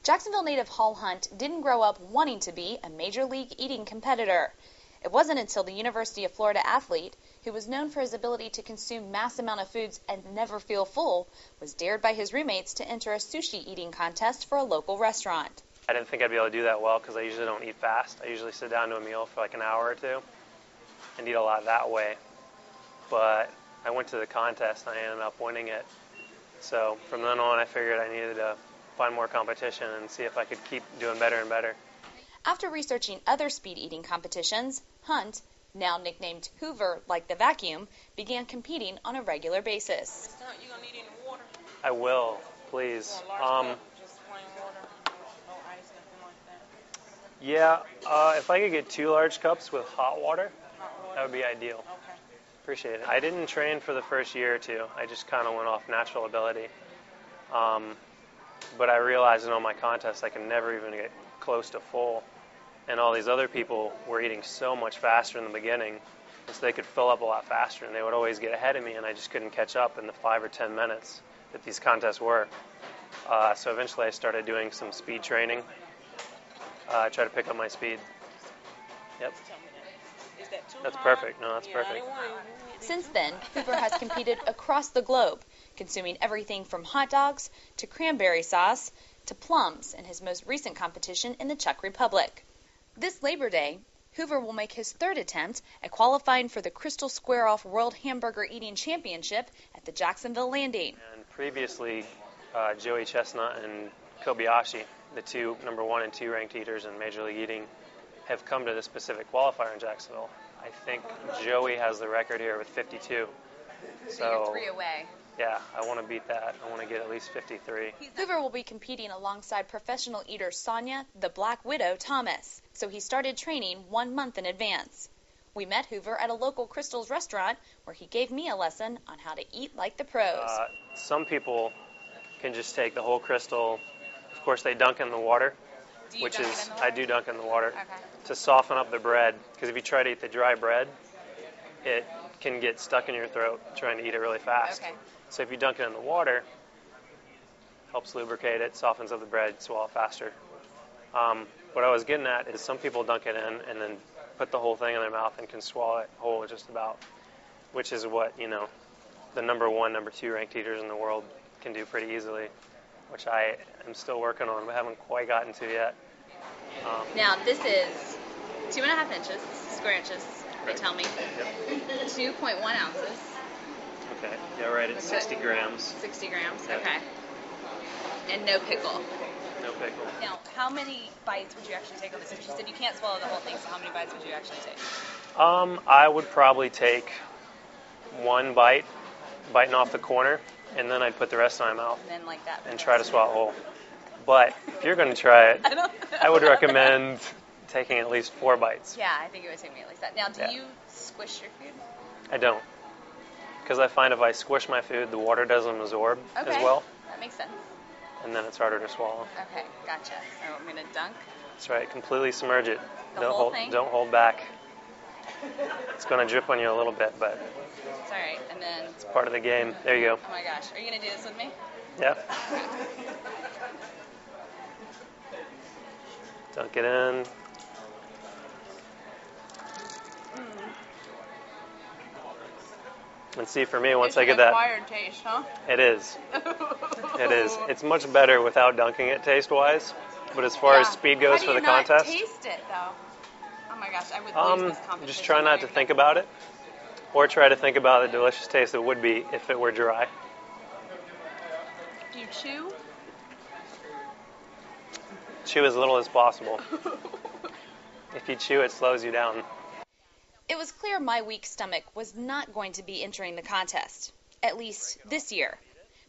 Jacksonville native Hall Hunt didn't grow up wanting to be a major league eating competitor. It wasn't until the University of Florida athlete, who was known for his ability to consume mass amount of foods and never feel full, was dared by his roommates to enter a sushi eating contest for a local restaurant. I didn't think I'd be able to do that well because I usually don't eat fast. I usually sit down to a meal for like an hour or two and eat a lot that way. But I went to the contest and I ended up winning it. So from then on, I figured I needed to find more competition and see if I could keep doing better and better. After researching other speed eating competitions, Hunt, now nicknamed Hoover like the vacuum, began competing on a regular basis. You gonna need any water? I will, please. Just plain water, no ice, nothing like that. Yeah, if I could get 2 large cups with hot water, that would be ideal. Okay. Appreciate it. I didn't train for the first year or two. I just kind of went off natural ability. But I realized in all my contests I could never even get close to full. And all these other people were eating so much faster in the beginning, and so they could fill up a lot faster, and they would always get ahead of me, and I just couldn't catch up in the 5 or 10 minutes that these contests were. So eventually I started doing some speed training. I tried to pick up my speed. Yep. Is that too That's hard? perfect. No, that's perfect. Since then, Hoover has competed across the globe, consuming everything from hot dogs to cranberry sauce to plums in his most recent competition in the Czech Republic. This Labor Day, Hoover will make his 3rd attempt at qualifying for the Crystal Square Off World Hamburger Eating Championship at the Jacksonville Landing. And previously, Joey Chestnut and Kobayashi, the 2 number 1 and 2 ranked eaters in Major League Eating, have come to this specific qualifier in Jacksonville. I think Joey has the record here with 52. So you're 3 away. Yeah, I want to beat that. I want to get at least 53. Hoover will be competing alongside professional eater Sonia, the Black Widow, Thomas, so he started training 1 month in advance. We met Hoover at a local Crystal's restaurant where he gave me a lesson on how to eat like the pros. Some people can just take the whole Crystal. Of course, they dunk in the water, I do dunk in the water to soften up the bread, because if you try to eat the dry bread, it can get stuck in your throat trying to eat it really fast. Okay. So if you dunk it in the water, helps lubricate it, softens up the bread, swallow it faster. What I was getting at is some people dunk it in and then put the whole thing in their mouth and can swallow it whole just about, which is what, the number 1, number 2 ranked eaters in the world can do pretty easily, which I am still working on but haven't quite gotten to yet. Now, this is 2.5 inches, square inches, they tell me. Yep. 2.1 ounces. Okay, yeah, right, it's 60 grams. 60 grams, Yep. okay. And no pickle. No pickle. Now, how many bites would you actually take on this? You said you can't swallow the whole thing, so how many bites would you actually take? I would probably take 1 bite, biting off the corner, and then I'd put the rest in my mouth. And then like that. And try to swallow it whole. But if you're going to try it, I would recommend taking at least 4 bites. Yeah, I think it would take me at least that. Now, do you squish your food? I don't. Because I find if I squish my food, the water doesn't absorb as well. That makes sense. And then it's harder to swallow. Okay, gotcha. So I'm going to dunk. That's right. Completely submerge it. The whole thing? Don't hold back. It's going to drip on you a little bit, but it's all right. And then it's part of the game. There you go. Oh my gosh. Are you going to do this with me? Yep. Dunk it in. And see, for me, once I get that, acquired taste, huh? it is. It is. It's much better without dunking it taste-wise. But as far as speed goes for the contest, How do you not taste it, though? Oh my gosh, I would lose this competition. just try not to think about it, or try to think about the delicious taste it would be if it were dry. Do you chew? Chew as little as possible. If you chew, it slows you down. It was clear my weak stomach was not going to be entering the contest, at least this year.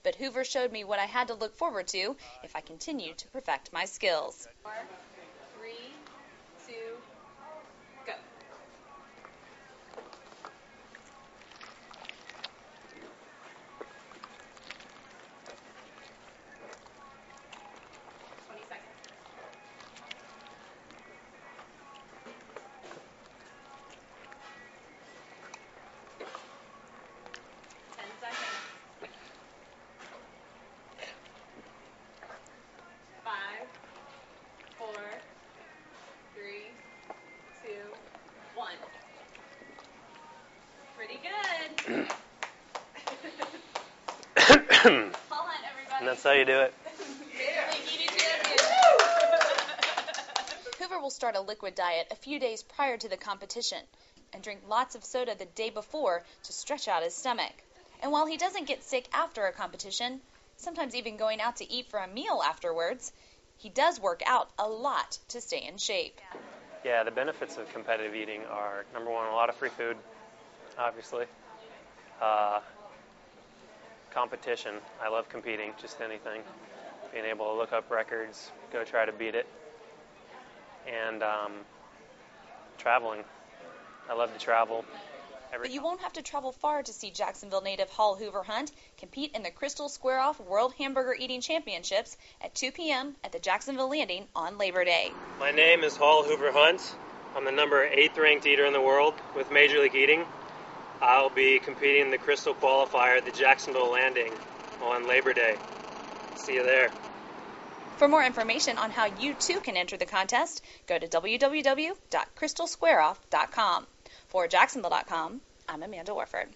But Hoover showed me what I had to look forward to if I continued to perfect my skills. 4, 3, 2, go. And that's how you do it. Hoover will start a liquid diet a few days prior to the competition and drink lots of soda the day before to stretch out his stomach. And while he doesn't get sick after a competition, sometimes even going out to eat for a meal afterwards, he does work out a lot to stay in shape. Yeah, the benefits of competitive eating are, number one, a lot of free food, obviously. Competition. I love competing, just anything. Being able to look up records, go try to beat it. And traveling. I love to travel. But you won't have to travel far to see Jacksonville native Hall Hoover Hunt compete in the Crystal Square Off World Hamburger Eating Championships at 2 p.m. at the Jacksonville Landing on Labor Day. My name is Hall Hoover Hunt. I'm the number 8th ranked eater in the world with Major League Eating. I'll be competing in the Crystal Qualifier at the Jacksonville Landing on Labor Day. See you there. For more information on how you too can enter the contest, go to www.crystalsquareoff.com. For Jacksonville.com, I'm Amanda Warford.